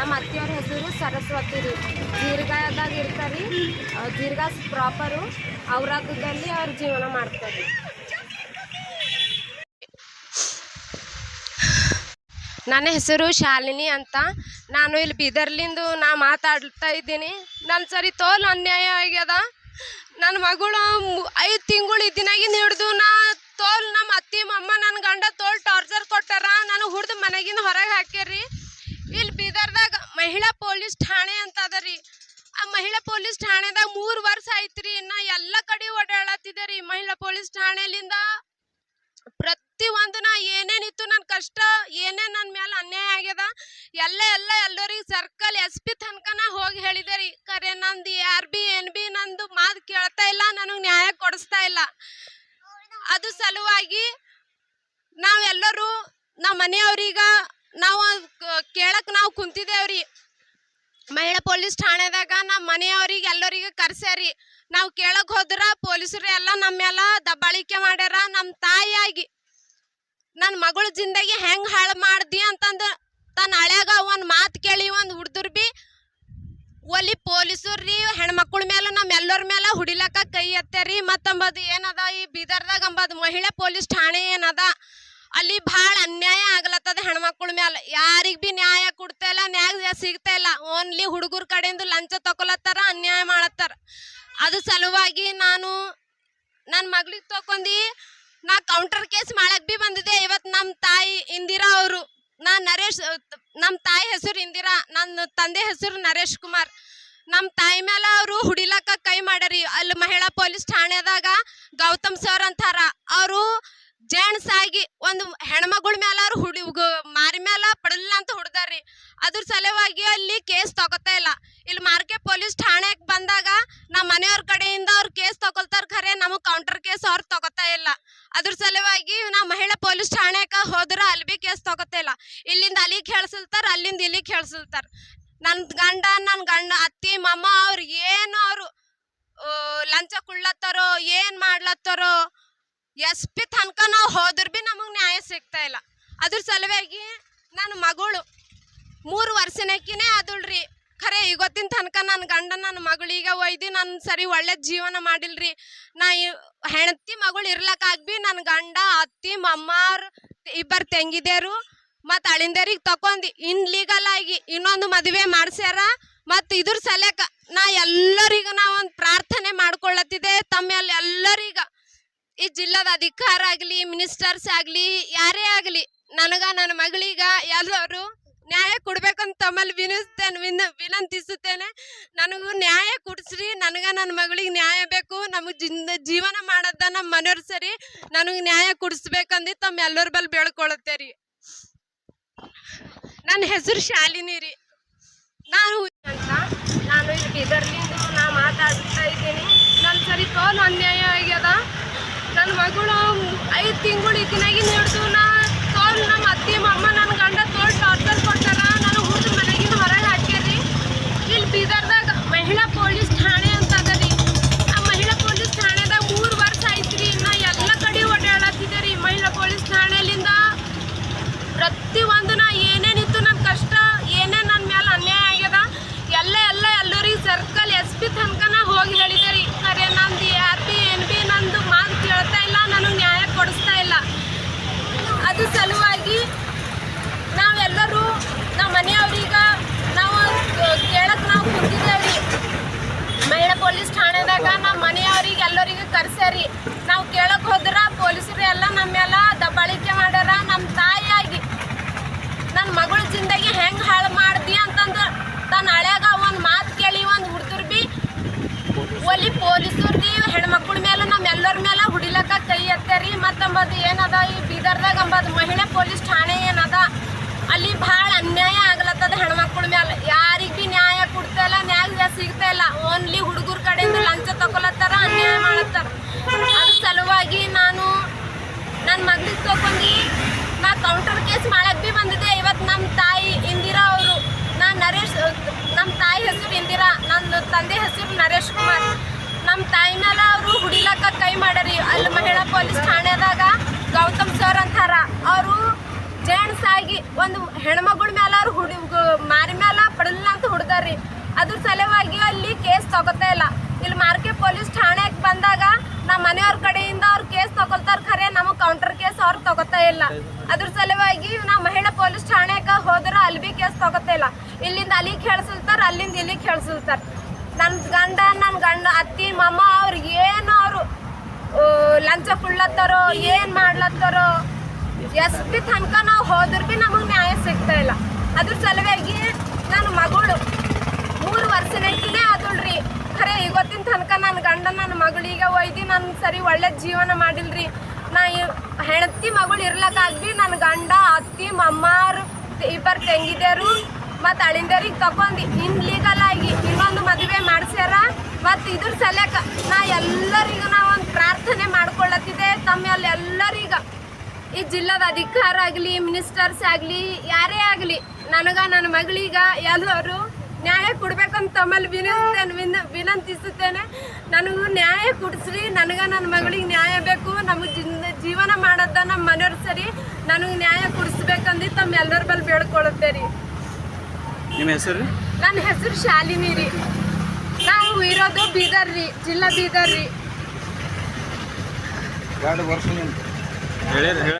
ನಮ್ಮ ಅತ್ತಿಯವ್ರ ಹೆಸರು ಸರಸ್ವತಿ ರೀ. ಜೀರ್ಗಾದಾಗ ಇರ್ತಾರೆ ರೀ. ಜೀರ್ಗಾ ಪ್ರಾಪರು ಔರಾದದಲ್ಲಿ ಅವ್ರು ಜೀವನ ಮಾಡ್ತಾರೆ. ನನ್ನ ಹೆಸರು ಶಾಲಿನಿ ಅಂತ. ನಾನು ಇಲ್ಲಿ ಬೀದರ್ಲಿಂದು ಮಾತಾಡ್ತಾ ಇದ್ದೀನಿ. ನನ್ನ ಸರಿ ತೋಲ್ ಅನ್ಯಾಯ ಆಗ್ಯದ. ನನ್ನ ಮಗಳು 5 ತಿಂಗಳು ಇದ್ದಿನಾಗಿಂದ ಹಿಡ್ದು ತೋಲ್ ನಮ್ಮ ಅತ್ತಿ ಮಮ್ಮ ನನ್ನ ಗಂಡ ತೋಲ್ ಟಾರ್ಚರ್ ಕೊಟ್ಟಾರ. ನಾನು ಹುಡ್ದು ಮನೆಗಿಂದ ಹೊರಗೆ ಹಾಕ್ಯಾರ್ರಿ. ಇಲ್ಲಿ ಬೀದರ್ದಾಗ ಮಹಿಳಾ ಪೊಲೀಸ್ ಠಾಣೆ ಅಂತ ಅದ ರೀ. ಆ ಮಹಿಳಾ ಪೊಲೀಸ್ ಠಾಣೆದಾಗ 3 ವರ್ಷ ಆಯ್ತು ಇನ್ನ ಎಲ್ಲ ಕಡೆ ಓಡಾಡತ್ತಿದೆ ರೀ. ಮಹಿಳಾ ಪೊಲೀಸ್ ಠಾಣೆಲಿಂದ ಪ್ರತಿಯೊಂದು ಏನೇನಿತ್ತು ನನ್ನ ಕಷ್ಟ, ಏನೇನು ನನ್ನ ಮೇಲೆ ಅನ್ಯಾಯ ಆಗ್ಯದ ಎಲ್ಲರಿಗೆ ಸರ್ಕಲ್ SP ತನಕನ ಹೋಗಿ ಹೇಳಿದೆ ರೀ. ಕರೆ ನಂದು RB NB ನಂದು ಮಾತು ಕೇಳ್ತಾ ಇಲ್ಲ, ನನಗೆ ನ್ಯಾಯ ಕೊಡಿಸ್ತಾ ಇಲ್ಲ. ಅದು ಸಲುವಾಗಿ ನಾವೆಲ್ಲರೂ ನಮ್ಮ ಮನೆಯವ್ರೀಗ ನಾವು ಕೇಳಕ್ಕೆ ನಾವು ಕುಂತಿದ್ದೇವ್ರಿ. ಮಹಿಳಾ ಪೊಲೀಸ್ ಠಾಣೆದಾಗ ನಮ್ಮ ಮನೆಯವ್ರಿಗೆ ಎಲ್ಲರಿಗೆ ಕರ್ಸ್ಯಾರಿ. ನಾವು ಕೇಳಕ್ ಹೋದ್ರ ಪೊಲೀಸರು ಎಲ್ಲ ನಮ್ಮ ಮೇಲೆ ದಬ್ಬಾಳಿಕೆ ಮಾಡ್ಯಾರ. ನಮ್ಮ ತಾಯಿಯಾಗಿ ನನ್ನ ಮಗಳ ಜಿಂದಗಿ ಹೆಂಗ್ ಹಾಳು ಮಾಡ್ದಿ ಅಂತಂದು ತನ್ನ ಹಳ್ಯಾಗ ಒಂದು ಮಾತು ಕೇಳಿ ಒಂದು ಹುಡ್ದುರ್ ಬಿ ಒಲಿ ಪೊಲೀಸರು ರೀ ಹೆಣ್ಮಕ್ಳ ಮೇಲೆ ನಮ್ಮೆಲ್ಲರ ಮೇಲೆ ಹುಡಿಲಕ್ಕ ಕೈ ಎತ್ತಾರಿ. ಮತ್ತಂಬದು ಏನದ ಈ ಬೀದರ್ದಾಗ ಅಂಬದು ಮಹಿಳಾ ಪೊಲೀಸ್ ಠಾಣೆ ಏನದ ಅಲ್ಲಿ ಭಾಳ ಅನ್ಯಾಯ ಆಗ್ಲತ್ತದ ಹೆಣ್ಮಕ್ಳ ಮೇಲೆ. ಯಾರಿಗ್ ಬಿ ನ್ಯಾಯ ಕೊಡ್ತಾ ಇಲ್ಲ, ನ್ಯಾಯ ಸಿಗ್ತಾ ಇಲ್ಲ. ಓನ್ಲಿ ಹುಡುಗರ ಕಡೆಯಿಂದ ಲಂಚ ತಗೊಳತ್ತಾರ, ಅನ್ಯಾಯ ಮಾಡತ್ತಾರ. ಅದು ಸಲುವಾಗಿ ನಾನು ನನ್ನ ಮಗಳಿಗೆ ತಕೊಂಡಿ ಕೌಂಟರ್ ಕೇಸ್ ಮಾಡಕ್ ಬಿ ಬಂದಿದೆ. ಇವತ್ತು ನಮ್ಮ ತಾಯಿ ಇಂದಿರಾ ಅವರು, ನಮ್ಮ ತಾಯಿ ಹೆಸರು ಇಂದಿರಾ, ನನ್ನ ತಂದೆ ಹೆಸರು ನರೇಶ್ ಕುಮಾರ್. ನಮ್ಮ ತಾಯಿ ಮೇಲೆ ಅವರು ಹುಡಿಲಕ್ಕ ಕೈ ಮಾಡ್ಯಾರಿ. ಅಲ್ಲಿ ಮಹಿಳಾ ಪೊಲೀಸ್ ಠಾಣೆದಾಗ ಗೌತಮ್ ಸರ್ ಅಂತಾರ. ಅವರು ಜೆಂಟ್ಸ್ ಆಗಿ ಒಂದು ಹೆಣ್ಮಗಳ ಮೇಲೆ ಅವ್ರು ಮಾರಿ ಮೇಲೆ ಪಡಲಿಲ್ಲ ಅಂತ ಹುಡ್ದಾರ್ರಿ. ಅದ್ರ ಸಲುವಾಗಿ ಅಲ್ಲಿ ಕೇಸ್ ತಗೋತಾ ಇಲ್ಲ. ಇಲ್ಲಿ ಮಾರ್ಕೆ ಪೊಲೀಸ್ ಠಾಣೆಗೆ ಬಂದಾಗ ನಮ್ಮ ಮನೆಯವ್ರ ಕಡೆಯಿಂದ ಅವ್ರು ಕೇಸ್ ತಗೊಳ್ತಾರ. ಖರೆ ನಮಗೆ ಕೌಂಟರ್ ಕೇಸ್ ಅವ್ರು ತಗೋತಾ ಇಲ್ಲ. ಅದ್ರ ಸಲುವಾಗಿ ನಾವು ಮಹಿಳಾ ಪೊಲೀಸ್ ಠಾಣೆಗೆ ಹೋದ್ರ ಅಲ್ಲಿ ಬಿ ಕೇಸ್ ತಗೋತಾ ಇಲ್ಲ. ಇಲ್ಲಿಂದ ಅಲ್ಲಿಗೆ ಹೇಳ್ಸಿಲ್ತಾರ, ಅಲ್ಲಿಂದ ಇಲ್ಲಿಗೆ ಹೇಳ್ಸಿಲ್ತಾರ. ನನ್ನ ಗಂಡ ಅತ್ತಿ ಮಮ್ಮ ಅವ್ರು ಏನು ಅವರು ಲಂಚ ಕುಳ್ಳತ್ತಾರೋ ಏನ್ ಮಾಡ್ಲತ್ತಾರೋ SP ತನಕ ನಾವು ಹೋದ್ರ ಬಿ ನಮಗೆ ನ್ಯಾಯ ಸಿಗ್ತಾ ಇಲ್ಲ. ಅದ್ರ ಸಲುವಾಗಿ ನನ್ನ ಮಗಳು 3 ವರ್ಷನಕ್ಕಿನೇ ಅದಳ್ರಿ. ಖರೆ ಇವತ್ತಿನ ತನಕ ನನ್ನ ಗಂಡ ನನ್ನ ಮಗಳಿಗೆ ಒಯ್ದು ನನ್ನ ಸರಿ ಒಳ್ಳೆ ಜೀವನ ಮಾಡಿಲ್ರಿ. ಹೆಂಡತಿ ಮಗಳು ಇರ್ಲಕ್ಕಾಗಿ ಬಿ ನನ್ನ ಗಂಡ ಅತ್ತಿ ಮಮ್ಮಾರ್ 2 ತಂಗಿದೇರು ಮತ್ತು ಅಳಿಂದೇರಿಗೆ ತಕೊಂಡಿ ಇನ್ಲೀಗಲ್ ಆಗಿ ಇನ್ನೊಂದು ಮದುವೆ ಮಾಡ್ಸ್ಯಾರ. ಮತ್ತು ಇದ್ರ ಸಲಕ ಎಲ್ಲರಿಗೂ ಒಂದು ಪ್ರಾರ್ಥನೆ ಮಾಡ್ಕೊಳ್ಳತ್ತಿದೆ. ತಮ್ಮೆಲ್ಲ ಎಲ್ಲರಿಗ ಈ ಜಿಲ್ಲಾದ ಅಧಿಕಾರ ಆಗಲಿ, ಮಿನಿಸ್ಟರ್ಸ್ ಆಗಲಿ, ಯಾರೇ ಆಗಲಿ ನನ್ನ ಮಗಳಿಗ ಎಲ್ಲರೂ ನ್ಯಾಯ ಕೊಡ್ಬೇಕಂತ ತಮ್ಮಲ್ಲಿ ವಿನಂತಿಸುತ್ತೇನೆ. ನನಗೂ ನ್ಯಾಯ ಕೊಡಿಸ್ರಿ. ನನ್ನ ಮಗಳಿಗೆ ನ್ಯಾಯ ಬೇಕು. ನಮಗೆ ಜೀವನ ಮಾಡೋದ ನಮ್ಮ ಮನೆಯವ್ರು ಸರಿ ನನಗೆ ನ್ಯಾಯ ಕೊಡಿಸ್ಬೇಕಂದು ತಮ್ಮ ಎಲ್ಲರ ಬಲ್ಲಿ ಬೇಡ್ಕೊಳ್ಳುತ್ತೆ ರೀ. ನನ್ನ ಹೆಸರು ಶಾಲಿನಿ ರೀ. ನಾನು ಇಲ್ಲಿ ಬೀದರ್ಲಿಂದು ಮಾತಾಡ್ತಾ ಇದ್ದೀನಿ. ನನ್ನ ಸರಿ ತೋಲ್ ಅನ್ಯಾಯ ಆಗ್ಯದ. ನನ್ನ ಮಗಳು 5 ತಿಂಗಳು ಇದ್ದಿನಾಗಿಂದ ಹಿಡ್ದು ತೋಲ್ ನಮ್ಮ ಅತ್ತಿ ಮಮ್ಮ ನನ್ನ ಗಂಡ ತೋಲ್ ಟಾರ್ಚರ್ ಕೊಟ್ಟಾರ. ನಾನು ಹುಡ್ದು ಮನೆಗಿಂದ ಹೊರಗೆ ಹಾಕ್ಯಾರಿ. ಇಲ್ಲಿ ಬೀದರ್ದಾಗ ಮಹಿಳಾ ಪೊಲೀಸ್ ಠಾಣೆ ಅಂತ ಅದ ರೀ. ಆ ಮಹಿಳಾ ಪೊಲೀಸ್ ಠಾಣೆದಾಗ 3 ವರ್ಷ ಆಯ್ತು ರೀ. ಇನ್ನು ಎಲ್ಲ ಕಡೆ ಓಡಾಡತ್ತಿದೆ ರೀ. ಮಹಿಳಾ ಪೊಲೀಸ್ ಠಾಣೆಲಿಂದ ಪ್ರತಿಯೊಂದು ಏನೇನಿತ್ತು ನನ್ನ ಕಷ್ಟ, ಏನೇನು ನನ್ನ ಮೇಲೆ ಅನ್ಯಾಯ ಆಗ್ಯದ ಎಲ್ಲರಿಗೆ ಸರ್ಕಲ್ SP ತನಕನ ಹೋಗಿ ಹೇಳಿದೆ ರೀ. ಖರೆ ನಂದು RB NB ನಂದು ಮಾತು ಕೇಳ್ತಾ ಇಲ್ಲ, ನನಗೆ ನ್ಯಾಯ ಕೊಡಿಸ್ತಾ ಇಲ್ಲ. ಅದು ಸಲುವಾಗಿ ನಾವೆಲ್ಲರೂ ನಮ್ಮ ಮನೆಯವ್ರೀಗ ನಾವು ಕೇಳಕ್ಕೆ ನಾವು ಕುಂತಿದ್ದೇವೆ. ಮಹಿಳಾ ಪೊಲೀಸ್ ಠಾಣೆದಾಗ ನಮ್ಮ ಮನೆಯವ್ರಿಗೆ ಎಲ್ಲರಿಗೆ ಕರ್ಸ್ಯಾರಿ. ನಾವು ಕೇಳಕ್ಕೆ ಹೋದ್ರ ಪೊಲೀಸರು ಎಲ್ಲ ನಮ್ಮ ಮೇಲೆ ದಬ್ಬಾಳಿಕೆ ಮಾಡ್ಯಾರ. ನಮ್ಮ ತಾಯಿಯಾಗಿ ನನ್ನ ಮಗಳ ಜಿಂದಗಿ ಹೆಂಗೆ ಹಾಳು ಮಾಡ್ದಿ ಅಂತಂದು ತನ್ನ ಹಳ್ಯಾಗ ಒಂದು ಮಾತು ಕೇಳಿ ಒಂದು ಹುಡ್ದುರ್ ಬಿ ಒಲಿ ಪೊಲೀಸರು ರೀ ಹೆಣ್ಮಕ್ಳ ಮೇಲೆ ನಮ್ಮೆಲ್ಲರ ಮೇಲೆ ಹುಡಿಲಕ್ಕ ಕೈ ಎತ್ತಾರಿ. ಮತ್ತಂಬದು ಏನದ ಈ ಬೀದರ್ದಾಗ ಅಂಬದು ಮಹಿಳಾ ಪೊಲೀಸ್ ಠಾಣೆ ಏನದ ಅಲ್ಲಿ ಭಾಳ ಅನ್ಯಾಯ ಆಗ್ಲತ್ತದ ಹೆಣ್ಮಕ್ಳ ಮೇಲೆ. ಯಾರಿಗೆ ಬಿ ನ್ಯಾಯ ಕೊಡ್ತಾ ಇಲ್ಲ, ನ್ಯಾಯ ಸಿಗ್ತಾ ಇಲ್ಲ. ಓನ್ಲಿ ಹುಡುಗರ ಕಡೆಯಿಂದ ಲಂಚ ತಗೊಳತ್ತಾರ, ಅನ್ಯಾಯ ಮಾಡತ್ತಾರ. ಅದ್ರ ಸಲುವಾಗಿ ನಾನು ನನ್ನ ಮಗಳಿಗೆ ತಗೊಂಡು ಕೌಂಟರ್ ಕೇಸ್ ಮಾಡಕ್ ಬಿ ಬಂದಿದೆ. ಇವತ್ತು ನಮ್ಮ ತಾಯಿ ಇಂದಿರಾ ಅವರು, ನಮ್ಮ ತಾಯಿ ಹೆಸರು ಇಂದಿರಾ, ನನ್ನ ತಂದೆ ಹೆಸರು ನರೇಶ್ ಕುಮಾರ್. ನಮ್ಮ ತಾಯಿ ಮೇಲೆ ಅವರು ಹುಡಿಲಕ್ಕ ಕೈ ಮಾಡ್ಯಾರಿ. ಅಲ್ಲಿ ಮಹಿಳಾ ಪೊಲೀಸ್ ಠಾಣೆದಾಗ ಗೌತಮ್ ಸರ್ ಅಂತಾರ. ಅವರು ಜೆಂಟ್ಸ್ ಆಗಿ ಒಂದು ಹೆಣ್ಮಗಳ ಮೇಲೆ ಅವ್ರು ಮಾರಿ ಮೇಲೆ ರೀ. ಅದ್ರ ಸಲುವಾಗಿ ಅಲ್ಲಿ ಕೇಸ್ ತಗೋತಾ ಇಲ್ಲ. ಇಲ್ಲಿ ಮಾರ್ಕೆ ಪೊಲೀಸ್ ಠಾಣೆಗೆ ಬಂದಾಗ ನಮ್ಮ ಮನೆಯವ್ರ ಕಡೆಯಿಂದ ಅವ್ರು ಕೇಸ್ ತಗೊಳ್ತಾರೆ, ಖರೆ ನಮಗೆ ಕೌಂಟರ್ ಕೇಸ್ ಅವ್ರು ತಗೋತಾ ಇಲ್ಲ. ಅದ್ರ ಸಲುವಾಗಿ ನಾವು ಮಹಿಳಾ ಪೊಲೀಸ್ ಠಾಣೆಗೆ ಹೋದ್ರೆ ಅಲ್ಲಿ ಭೀ ಕೇಸ್ ತಗೋತಾ ಇಲ್ಲ. ಇಲ್ಲಿಂದ ಅಲ್ಲಿಗೆ ಹೇಳ್ಸಿರ್ತಾರೆ, ಅಲ್ಲಿಂದ ಇಲ್ಲಿಗೆ ಹೇಳ್ಸಿರ್ತಾರೆ. ನನ್ನ ಗಂಡ ಅತ್ತಿ ಮಮ್ಮ ಅವ್ರು ಏನು ಅವರು ಲಂಚ ಕೊಡ್ಲತ್ತಾರೋ ಏನು ಮಾಡ್ಲತ್ತಾರೋ ಎಷ್ಟು ತನಕ ನಾವು ಹೋದ್ರೆ ಭೀ ನಮಗೆ ನ್ಯಾಯ ಸಿಗ್ತಾ ಇಲ್ಲ. ಅದ್ರ ಸಲುವಾಗಿ ನನ್ನ ಮಗಳು 3 ವರ್ಷನಕ್ಕಿನೇ ಆದಳ್ರಿ. ಖರೆ ಇವತ್ತಿನ ತನಕ ನನ್ನ ಗಂಡ ನನ್ನ ಮಗಳಿಗೆ ಒಯ್ದು ನನ್ನ ಸರಿ ಒಳ್ಳೆ ಜೀವನ ಮಾಡಿಲ್ರಿ. ನಾ ಹೆಂಡತಿ ಮಗಳು ಇರ್ಲಕ್ಕಾಗ್ಬಿ ನನ್ನ ಗಂಡ ಅತ್ತಿ ಮಮ್ಮಾರು ಇಬ್ಬರು ತಂಗಿದೇರು ಮತ್ತು ಅಳಿಂದೇರಿಗೆ ತಗೊಂಡು ಇನ್ಲೀಗಲ್ ಆಗಿ ಇನ್ನೊಂದು ಮದುವೆ ಮಾಡಿಸ್ಯಾರ. ಮತ್ತು ಇದ್ರ ಸಲಕ ನಾ ಎಲ್ಲರಿಗೂ ನಾ ಒಂದು ಪ್ರಾರ್ಥನೆ ಮಾಡ್ಕೊಳ್ಳತ್ತಿದ್ದೆ, ತಮ್ಮಲ್ಲಿ ಎಲ್ಲರಿಗ ಈ ಜಿಲ್ಲಾದ ಅಧಿಕಾರ ಆಗಲಿ ಮಿನಿಸ್ಟರ್ಸ್ ಆಗಲಿ ಯಾರೇ ಆಗಲಿ ನನ್ನ ಮಗಳಿಗ ಎಲ್ಲರೂ ನ್ಯಾಯ ಕೊಡ್ಬೇಕಂತ ತಮ್ಮಲ್ಲಿ ವಿನಂತಿಸುತ್ತೇನೆ. ನನಗೂ ನ್ಯಾಯ ಕೊಡಿಸ್ರಿ, ನನ್ನ ಮಗಳಿಗೆ ನ್ಯಾಯ ಬೇಕು. ನಮಗೆ ಜೀವನ ಮಾಡೋದ ನಮ್ಮ ಮನೆಯವ್ರು ಸರಿ ನನಗೆ ನ್ಯಾಯ ಕೊಡಿಸ್ಬೇಕಂದು ತಮ್ಮೆಲ್ಲರ ಬಲ್ಲಿ ಬೇಡ್ಕೊಳ್ಳುತ್ತೇರಿ. ನಿಮ್ಮ ಹೆಸರು? ನನ್ನ ಹೆಸರು ಶಾಲಿನಿ ರೀ. ನಾವು ಇರೋದು ಬೀದರ್ ರೀ, ಜಿಲ್ಲಾ ಬೀದರ್ ರೀ. 2 ವರ್ಷ